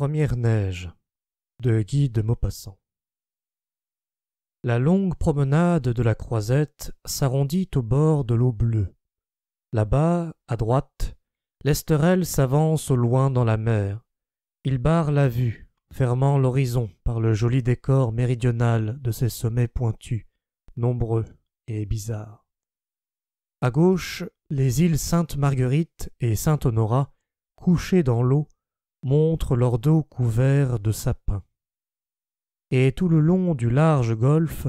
première neige de Guy de Maupassant. La longue promenade de la Croisette s'arrondit au bord de l'eau bleue. Là-bas, à droite, l'Esterel s'avance au loin dans la mer. Il barre la vue, fermant l'horizon par le joli décor méridional de ses sommets pointus, nombreux et bizarres. À gauche, les îles Sainte-Marguerite et Sainte-Honorat, couchées dans l'eau, montrent leur dos couvert de sapins. Et tout le long du large golfe,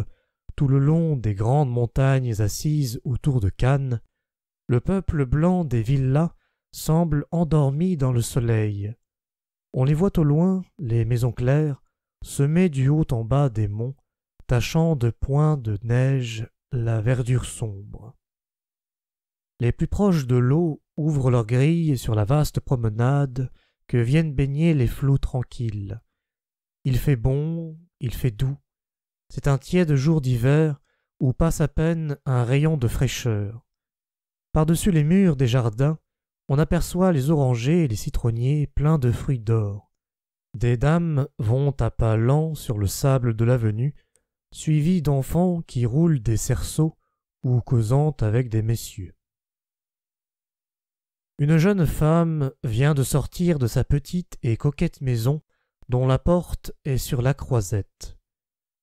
tout le long des grandes montagnes assises autour de Cannes, le peuple blanc des villas semble endormi dans le soleil. On les voit au loin, les maisons claires, semées du haut en bas des monts, tachant de points de neige la verdure sombre. Les plus proches de l'eau ouvrent leurs grilles sur la vaste promenade que viennent baigner les flots tranquilles. Il fait bon, il fait doux. C'est un tiède jour d'hiver où passe à peine un rayon de fraîcheur. Par-dessus les murs des jardins, on aperçoit les orangers et les citronniers pleins de fruits d'or. Des dames vont à pas lents sur le sable de l'avenue, suivies d'enfants qui roulent des cerceaux ou causant avec des messieurs. Une jeune femme vient de sortir de sa petite et coquette maison dont la porte est sur la Croisette.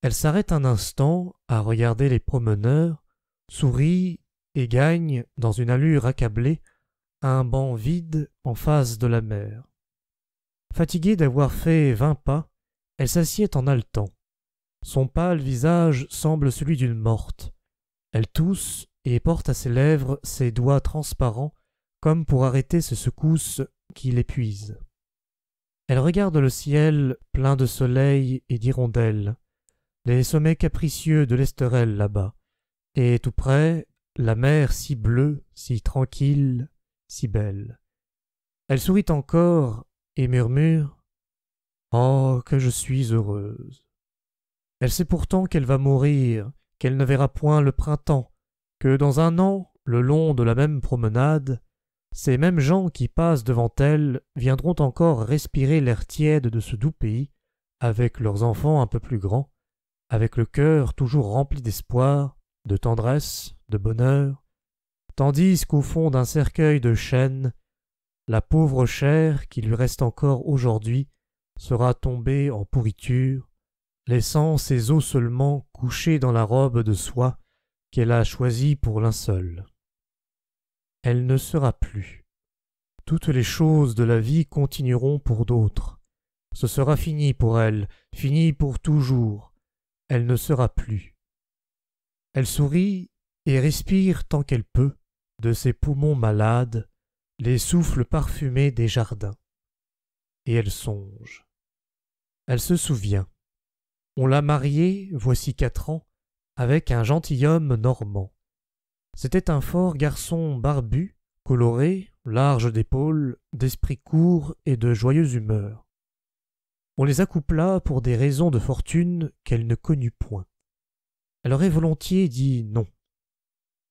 Elle s'arrête un instant à regarder les promeneurs, sourit et gagne, dans une allure accablée, un banc vide en face de la mer. Fatiguée d'avoir fait 20 pas, elle s'assied en haletant. Son pâle visage semble celui d'une morte. Elle tousse et porte à ses lèvres ses doigts transparents comme pour arrêter ces secousses qui l'épuisent. Elle regarde le ciel plein de soleil et d'hirondelles, les sommets capricieux de l'Esterel là-bas, et tout près, la mer si bleue, si tranquille, si belle. Elle sourit encore et murmure « Oh, que je suis heureuse !» Elle sait pourtant qu'elle va mourir, qu'elle ne verra point le printemps, que dans un an, le long de la même promenade, ces mêmes gens qui passent devant elle viendront encore respirer l'air tiède de ce doux pays, avec leurs enfants un peu plus grands, avec le cœur toujours rempli d'espoir, de tendresse, de bonheur, tandis qu'au fond d'un cercueil de chêne, la pauvre chair qui lui reste encore aujourd'hui sera tombée en pourriture, laissant ses os seulement couchés dans la robe de soie qu'elle a choisie pour linceul. Elle ne sera plus. Toutes les choses de la vie continueront pour d'autres. Ce sera fini pour elle, fini pour toujours. Elle ne sera plus. Elle sourit et respire tant qu'elle peut, de ses poumons malades, les souffles parfumés des jardins. Et elle songe. Elle se souvient. On l'a mariée, voici 4 ans, avec un gentilhomme normand. C'était un fort garçon barbu, coloré, large d'épaules, d'esprit court et de joyeuse humeur. On les accoupla pour des raisons de fortune qu'elle ne connut point. Elle aurait volontiers dit non,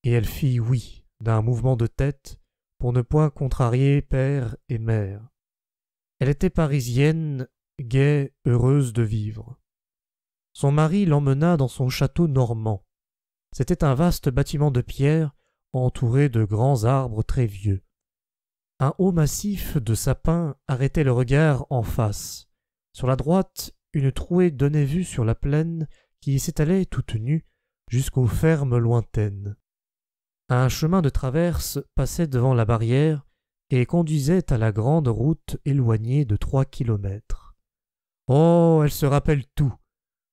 et elle fit oui d'un mouvement de tête pour ne point contrarier père et mère. Elle était parisienne, gaie, heureuse de vivre. Son mari l'emmena dans son château normand. C'était un vaste bâtiment de pierre entouré de grands arbres très vieux. Un haut massif de sapins arrêtait le regard en face. Sur la droite, une trouée donnait vue sur la plaine qui s'étalait toute nue jusqu'aux fermes lointaines. Un chemin de traverse passait devant la barrière et conduisait à la grande route éloignée de 3 kilomètres. Oh, elle se rappelle tout.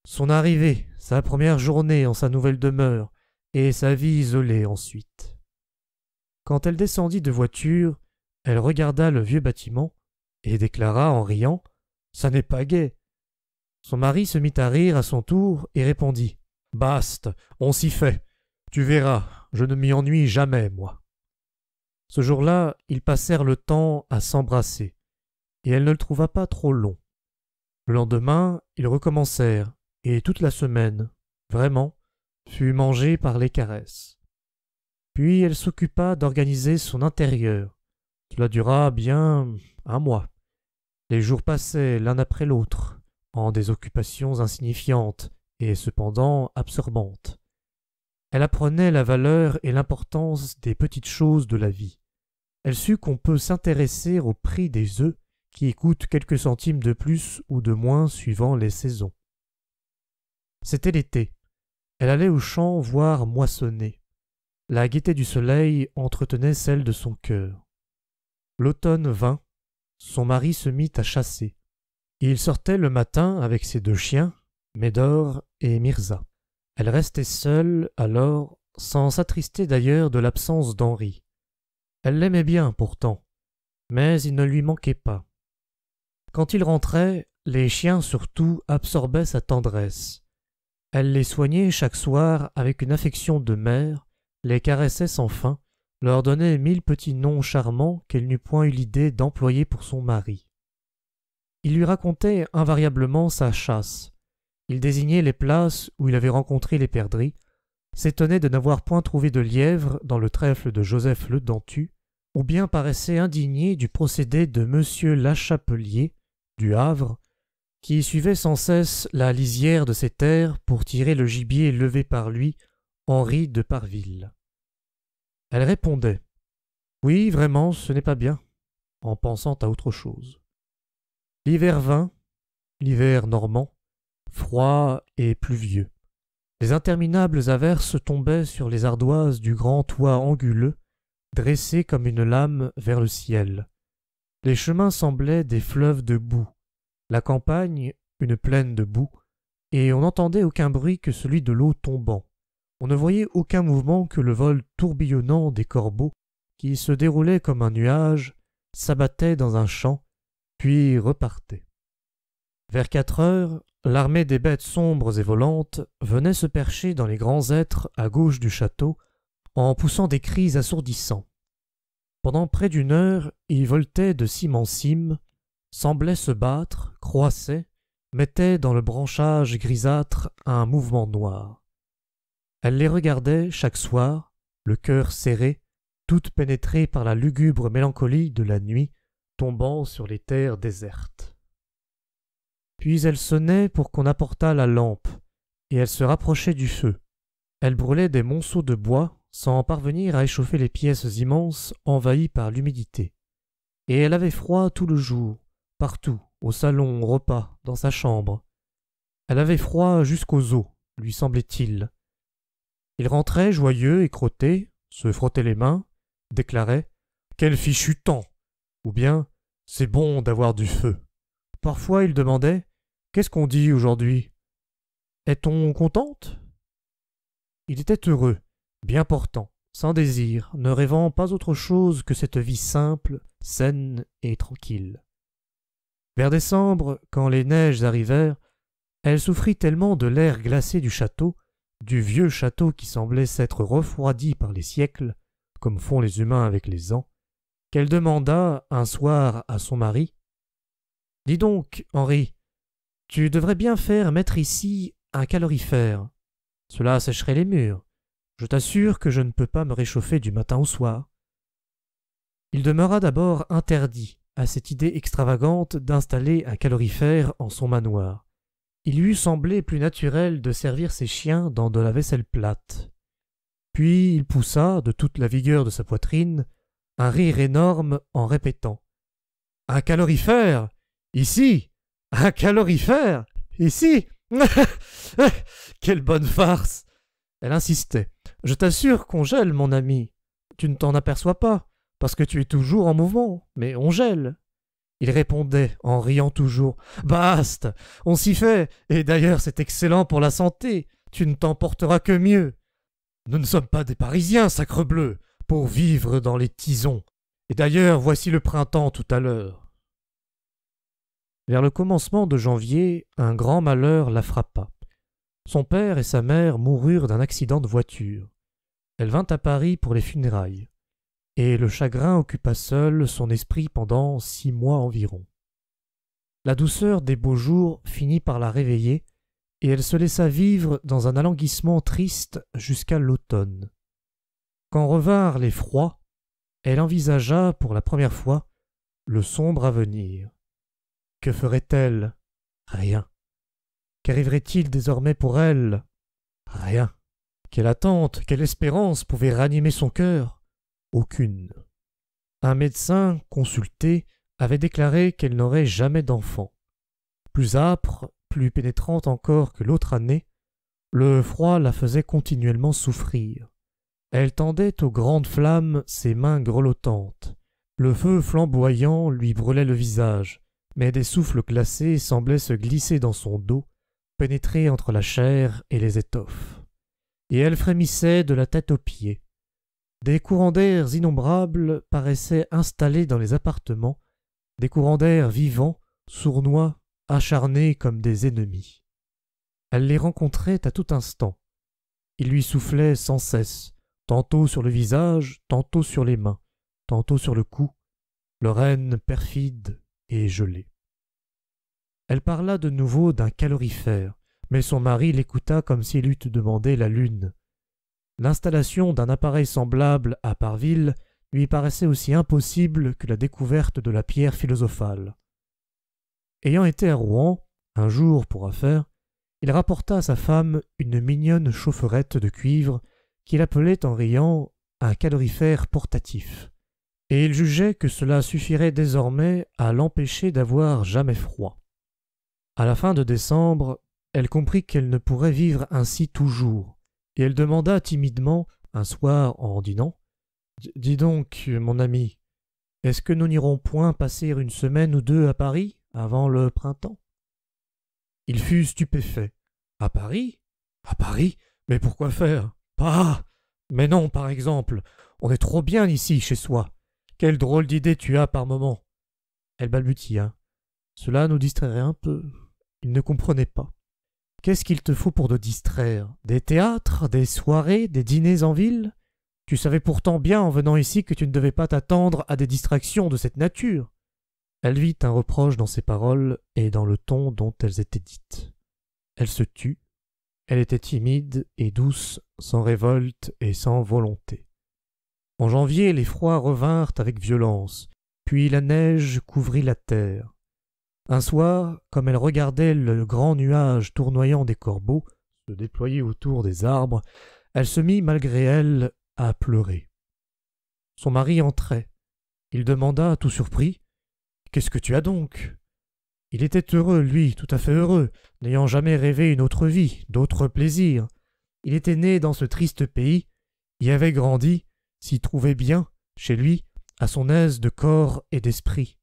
Son arrivée, sa première journée en sa nouvelle demeure, et sa vie isolée ensuite. Quand elle descendit de voiture, elle regarda le vieux bâtiment et déclara en riant « Ça n'est pas gai !» Son mari se mit à rire à son tour et répondit « Baste, on s'y fait. Tu verras, je ne m'y ennuie jamais, moi. » Ce jour-là, ils passèrent le temps à s'embrasser, et elle ne le trouva pas trop long. Le lendemain, ils recommencèrent, et toute la semaine, vraiment, fut mangée par les caresses. Puis elle s'occupa d'organiser son intérieur. Cela dura bien 1 mois. Les jours passaient l'un après l'autre, en des occupations insignifiantes et cependant absorbantes. Elle apprenait la valeur et l'importance des petites choses de la vie. Elle sut qu'on peut s'intéresser au prix des œufs qui coûtent quelques centimes de plus ou de moins suivant les saisons. C'était l'été. Elle allait au champ voir moissonner. La gaieté du soleil entretenait celle de son cœur. L'automne vint. Son mari se mit à chasser. Il sortait le matin avec ses 2 chiens, Médor et Myrza. Elle restait seule, alors, sans s'attrister d'ailleurs de l'absence d'Henri. Elle l'aimait bien, pourtant, mais il ne lui manquait pas. Quand il rentrait, les chiens surtout absorbaient sa tendresse. Elle les soignait chaque soir avec une affection de mère, les caressait sans fin, leur donnait 1000 petits noms charmants qu'elle n'eût point eu l'idée d'employer pour son mari. Il lui racontait invariablement sa chasse. Il désignait les places où il avait rencontré les perdrix, s'étonnait de n'avoir point trouvé de lièvre dans le trèfle de Joseph le Dentu, ou bien paraissait indigné du procédé de M. Lachapelier, du Havre, qui suivait sans cesse la lisière de ses terres pour tirer le gibier levé par lui, Henri de Parville. Elle répondait « Oui, vraiment, ce n'est pas bien », en pensant à autre chose. L'hiver vint, l'hiver normand, froid et pluvieux. Les interminables averses tombaient sur les ardoises du grand toit anguleux, dressé comme une lame vers le ciel. Les chemins semblaient des fleuves de boue, la campagne une plaine de boue, et on n'entendait aucun bruit que celui de l'eau tombant. On ne voyait aucun mouvement que le vol tourbillonnant des corbeaux qui se déroulait comme un nuage, s'abattait dans un champ, puis repartait. Vers 4 heures, l'armée des bêtes sombres et volantes venait se percher dans les grands hêtres à gauche du château, en poussant des cris assourdissants. Pendant près d'1 heure, ils voletaient de cime en cime, semblaient se battre, croissaient, mettaient dans le branchage grisâtre un mouvement noir. Elle les regardait chaque soir, le cœur serré, toute pénétrée par la lugubre mélancolie de la nuit tombant sur les terres désertes. Puis elle sonnait pour qu'on apportât la lampe, et elle se rapprochait du feu. Elle brûlait des monceaux de bois sans parvenir à échauffer les pièces immenses envahies par l'humidité. Et elle avait froid tout le jour, partout, au salon, au repas, dans sa chambre. Elle avait froid jusqu'aux os, lui semblait-il. Il rentrait joyeux et crotté, se frottait les mains, déclarait « Quel fichu temps !» ou bien « C'est bon d'avoir du feu !» Parfois il demandait « Qu'est-ce qu'on dit aujourd'hui ? Est-on contente ?» Il était heureux, bien portant, sans désir, ne rêvant pas autre chose que cette vie simple, saine et tranquille. Vers décembre, quand les neiges arrivèrent, elle souffrit tellement de l'air glacé du château, du vieux château qui semblait s'être refroidi par les siècles, comme font les humains avec les ans, qu'elle demanda un soir à son mari « Dis donc, Henri, tu devrais bien faire mettre ici un calorifère. Cela sécherait les murs. Je t'assure que je ne peux pas me réchauffer du matin au soir. » Il demeura d'abord interdit à cette idée extravagante d'installer un calorifère en son manoir. Il lui eût semblé plus naturel de servir ses chiens dans de la vaisselle plate. Puis il poussa, de toute la vigueur de sa poitrine, un rire énorme en répétant « Un calorifère ! Ici ! Un calorifère ! Ici ! Quelle bonne farce !» Elle insistait. « Je t'assure qu'on gèle, mon ami. Tu ne t'en aperçois pas, parce que tu es toujours en mouvement, mais on gèle. » Il répondait, en riant toujours, « Bast, on s'y fait, et d'ailleurs c'est excellent pour la santé, tu ne t'en porteras que mieux. Nous ne sommes pas des Parisiens, sacrebleu, pour vivre dans les tisons, et d'ailleurs voici le printemps tout à l'heure. » Vers le commencement de janvier, un grand malheur la frappa. Son père et sa mère moururent d'un accident de voiture. Elle vint à Paris pour les funérailles, et le chagrin occupa seul son esprit pendant 6 mois environ. La douceur des beaux jours finit par la réveiller, et elle se laissa vivre dans un alanguissement triste jusqu'à l'automne. Quand revinrent les froids, elle envisagea pour la première fois le sombre avenir. Que ferait-elle? Rien. Qu'arriverait-il désormais pour elle? Rien. Quelle attente, quelle espérance pouvait ranimer son cœur? Aucune. Un médecin, consulté, avait déclaré qu'elle n'aurait jamais d'enfant. Plus âpre, plus pénétrante encore que l'autre année, le froid la faisait continuellement souffrir. Elle tendait aux grandes flammes ses mains grelottantes. Le feu flamboyant lui brûlait le visage, mais des souffles glacés semblaient se glisser dans son dos, pénétrer entre la chair et les étoffes. Et elle frémissait de la tête aux pieds. Des courants d'air innombrables paraissaient installés dans les appartements, des courants d'air vivants, sournois, acharnés comme des ennemis. Elle les rencontrait à tout instant. Ils lui soufflaient sans cesse, tantôt sur le visage, tantôt sur les mains, tantôt sur le cou, leur haine perfide et gelée. Elle parla de nouveau d'un calorifère, mais son mari l'écouta comme s'il eût demandé la lune. L'installation d'un appareil semblable à Parville lui paraissait aussi impossible que la découverte de la pierre philosophale. Ayant été à Rouen, un jour pour affaire, il rapporta à sa femme une mignonne chaufferette de cuivre qu'il appelait en riant un calorifère portatif, et il jugeait que cela suffirait désormais à l'empêcher d'avoir jamais froid. À la fin de décembre, elle comprit qu'elle ne pourrait vivre ainsi toujours, et elle demanda timidement, un soir en dînant, « Dis donc, mon ami, est-ce que nous n'irons point passer une semaine ou deux à Paris avant le printemps ?» Il fut stupéfait. « À Paris? À Paris? Mais pourquoi faire? Pas! Mais non, par exemple, on est trop bien ici, chez soi. Quelle drôle d'idée tu as par moment !» Elle balbutia. Cela nous distrairait un peu. Il ne comprenait pas. « Qu'est-ce qu'il te faut pour te distraire? Des théâtres, des soirées, des dîners en ville? Tu savais pourtant bien en venant ici que tu ne devais pas t'attendre à des distractions de cette nature. » Elle vit un reproche dans ses paroles et dans le ton dont elles étaient dites. Elle se tut. Elle était timide et douce, sans révolte et sans volonté. En janvier, les froids revinrent avec violence, puis la neige couvrit la terre. Un soir, comme elle regardait le grand nuage tournoyant des corbeaux se déployer autour des arbres, elle se mit malgré elle à pleurer. Son mari entrait. Il demanda, tout surpris, « Qu'est-ce que tu as donc ?» Il était heureux, lui, tout à fait heureux, n'ayant jamais rêvé une autre vie, d'autres plaisirs. Il était né dans ce triste pays, y avait grandi, s'y trouvait bien, chez lui, à son aise de corps et d'esprit.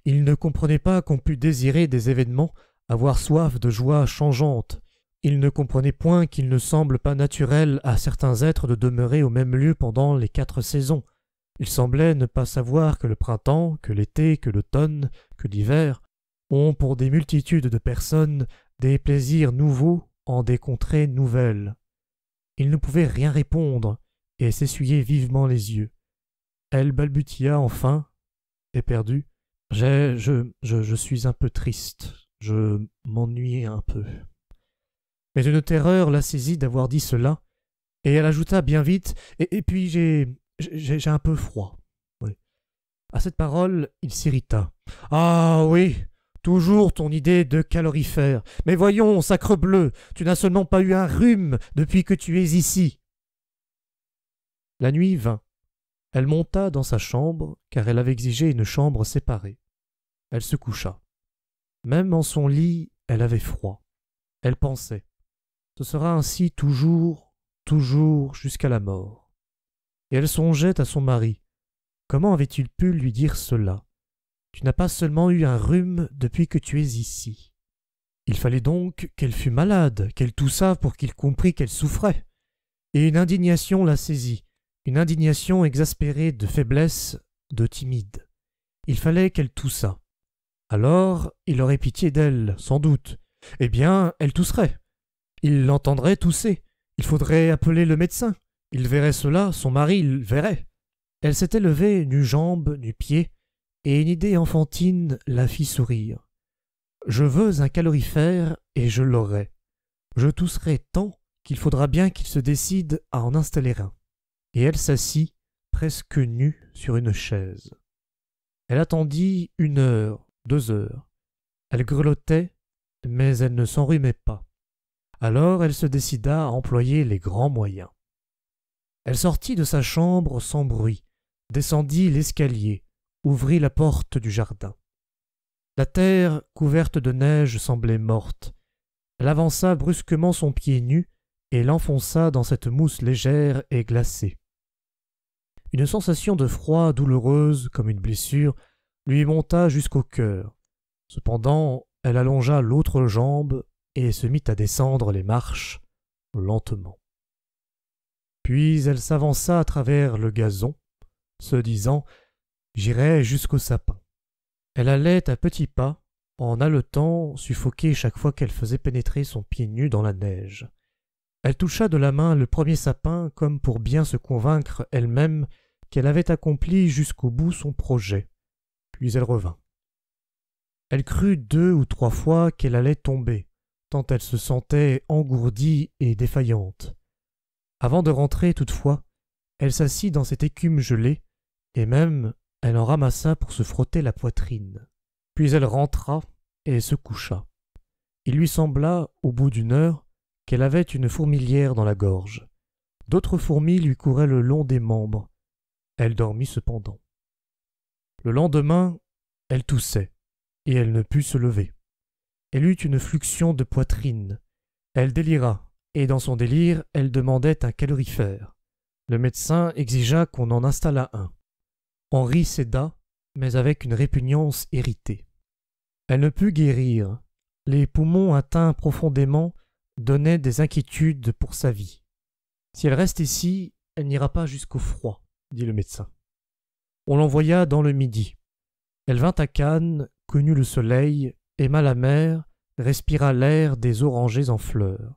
Il ne comprenait pas qu'on pût désirer des événements, avoir soif de joie changeante. Il ne comprenait point qu'il ne semble pas naturel à certains êtres de demeurer au même lieu pendant les 4 saisons. Il semblait ne pas savoir que le printemps, que l'été, que l'automne, que l'hiver ont pour des multitudes de personnes des plaisirs nouveaux en des contrées nouvelles. Il ne pouvait rien répondre et s'essuyait vivement les yeux. Elle balbutia enfin, éperdue. « Je suis un peu triste, je m'ennuie un peu. » Mais une terreur la saisit d'avoir dit cela, et elle ajouta bien vite « Et puis j'ai un peu froid. » Oui. À cette parole, il s'irrita. « Ah oui, toujours ton idée de calorifère. Mais voyons, sacrebleu, tu n'as seulement pas eu un rhume depuis que tu es ici. » La nuit vint. Elle monta dans sa chambre, car elle avait exigé une chambre séparée. Elle se coucha. Même en son lit, elle avait froid. Elle pensait. Ce sera ainsi toujours, toujours jusqu'à la mort. Et elle songeait à son mari. Comment avait-il pu lui dire cela? Tu n'as pas seulement eu un rhume depuis que tu es ici. Il fallait donc qu'elle fût malade, qu'elle toussât pour qu'il comprît qu'elle souffrait. Et une indignation la saisit, une indignation exaspérée de faiblesse, de timide. Il fallait qu'elle toussât. Alors, il aurait pitié d'elle, sans doute. Eh bien, elle tousserait. Il l'entendrait tousser. Il faudrait appeler le médecin. Il verrait cela, son mari il verrait. Elle s'était levée, nu jambes, nu pieds, et une idée enfantine la fit sourire. Je veux un calorifère, et je l'aurai. Je tousserai tant qu'il faudra bien qu'il se décide à en installer un. Et elle s'assit, presque nue, sur une chaise. Elle attendit 1 heure, 2 heures. Elle grelottait, mais elle ne s'enrhumait pas. Alors elle se décida à employer les grands moyens. Elle sortit de sa chambre sans bruit, descendit l'escalier, ouvrit la porte du jardin. La terre, couverte de neige, semblait morte. Elle avança brusquement son pied nu et l'enfonça dans cette mousse légère et glacée. Une sensation de froid douloureuse, comme une blessure, lui monta jusqu'au cœur. Cependant, elle allongea l'autre jambe et se mit à descendre les marches, lentement. Puis elle s'avança à travers le gazon, se disant « J'irai jusqu'au sapin ». Elle allait à petits pas, en haletant, suffoquée chaque fois qu'elle faisait pénétrer son pied nu dans la neige. Elle toucha de la main le premier sapin comme pour bien se convaincre elle-même qu'elle avait accompli jusqu'au bout son projet. Puis elle revint. Elle crut 2 ou 3 fois qu'elle allait tomber, tant elle se sentait engourdie et défaillante. Avant de rentrer toutefois, elle s'assit dans cette écume gelée, et même elle en ramassa pour se frotter la poitrine. Puis elle rentra et se coucha. Il lui sembla, au bout d'1 heure, qu'elle avait une fourmilière dans la gorge. D'autres fourmis lui couraient le long des membres. Elle dormit cependant. Le lendemain, elle toussait, et elle ne put se lever. Elle eut une fluxion de poitrine. Elle délira, et dans son délire, elle demandait un calorifère. Le médecin exigea qu'on en installât un. Henri céda, mais avec une répugnance irritée. Elle ne put guérir. Les poumons atteints profondément donnaient des inquiétudes pour sa vie. Si elle reste ici, elle n'ira pas jusqu'au froid, dit le médecin. On l'envoya dans le Midi. Elle vint à Cannes, connut le soleil, aima la mer, respira l'air des orangers en fleurs.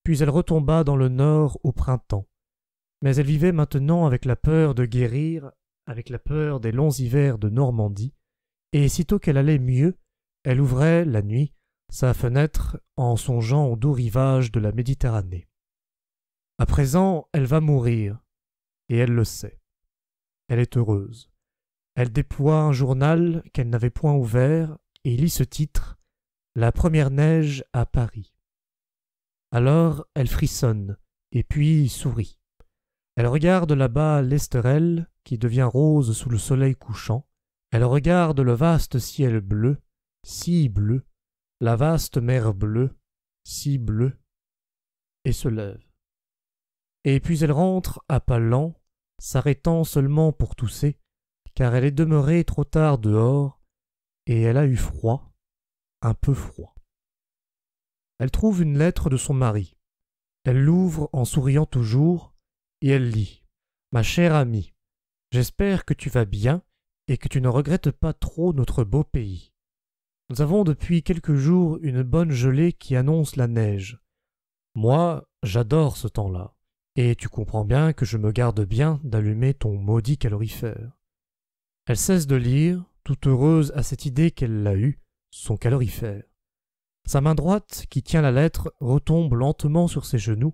Puis elle retomba dans le nord au printemps. Mais elle vivait maintenant avec la peur de guérir, avec la peur des longs hivers de Normandie, et sitôt qu'elle allait mieux, elle ouvrait, la nuit, sa fenêtre en songeant au doux rivage de la Méditerranée. À présent, elle va mourir, et elle le sait. Elle est heureuse. Elle déploie un journal qu'elle n'avait point ouvert et lit ce titre « La première neige à Paris ». Alors elle frissonne, et puis sourit. Elle regarde là-bas l'Esterel, qui devient rose sous le soleil couchant. Elle regarde le vaste ciel bleu, si bleu, la vaste mer bleue, si bleue, et se lève. Et puis elle rentre à pas lents, s'arrêtant seulement pour tousser, car elle est demeurée trop tard dehors, et elle a eu froid, un peu froid. Elle trouve une lettre de son mari. Elle l'ouvre en souriant toujours, et elle lit « Ma chère amie, j'espère que tu vas bien et que tu ne regrettes pas trop notre beau pays. Nous avons depuis quelques jours une bonne gelée qui annonce la neige. Moi, j'adore ce temps-là, et tu comprends bien que je me garde bien d'allumer ton maudit calorifère. » Elle cesse de lire, toute heureuse à cette idée qu'elle l'a eue, son calorifère. Sa main droite, qui tient la lettre, retombe lentement sur ses genoux,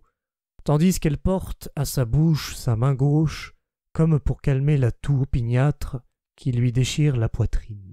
tandis qu'elle porte à sa bouche sa main gauche, comme pour calmer la toux opiniâtre qui lui déchire la poitrine.